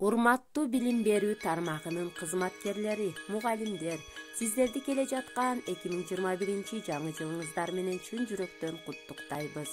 Урматтуу билим берүү тармагынын кызматкерлери, мугалимдер, сиздерди келе жаткан 2021 жаңы жылыңыздар менен чын жүрөктөн куттуктайбыз.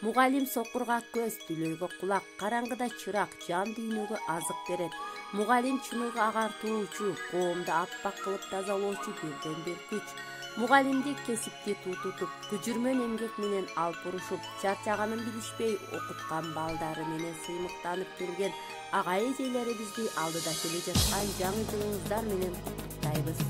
Мугалим сокурга көз, дүлөйгө кулак, караңгыда чырак, жан дүйнөгө азык берет. Мугалим чыныгы агартуучу, коомду аппак кылып тазалоочу бирден бир күч. Мугалимди кесипти тутутуп, күжүрмөн эмгек менен алып урушуп, чарчаганын билишпей окуткан балдары менен сыймыктанып келген ага эжелерибизди алдыда келе жаткан жаңы жылыңыздар менен куттуктайбыз.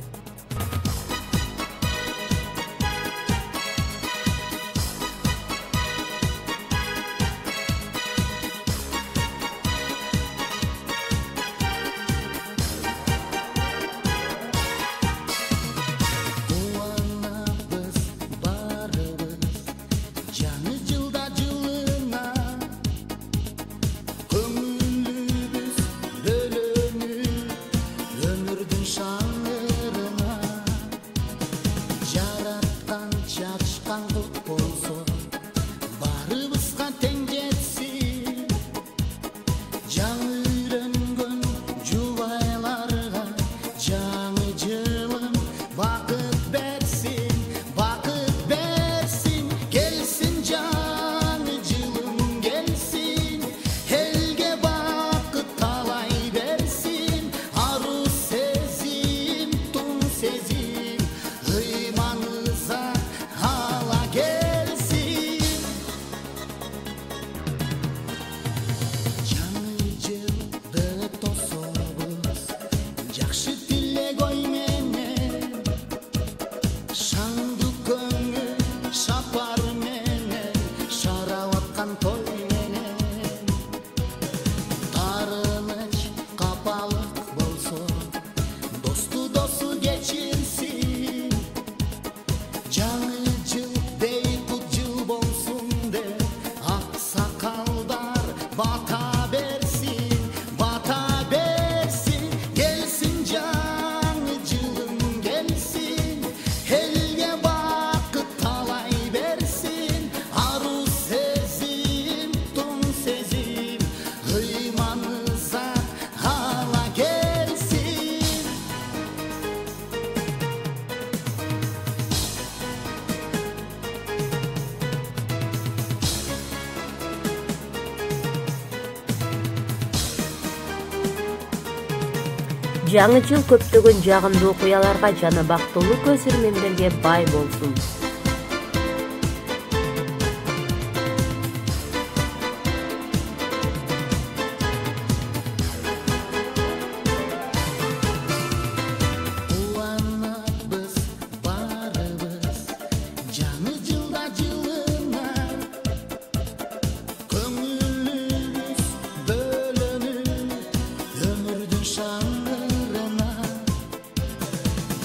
Жаңы жыл көптөгөн жагымдуу окуяларга жана бактылуу көзөрмөндөргө бай болсун.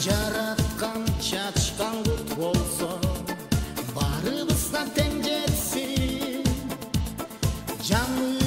Жараткан чачкан кут болсо, барыбызга тең жетсин. Жаңы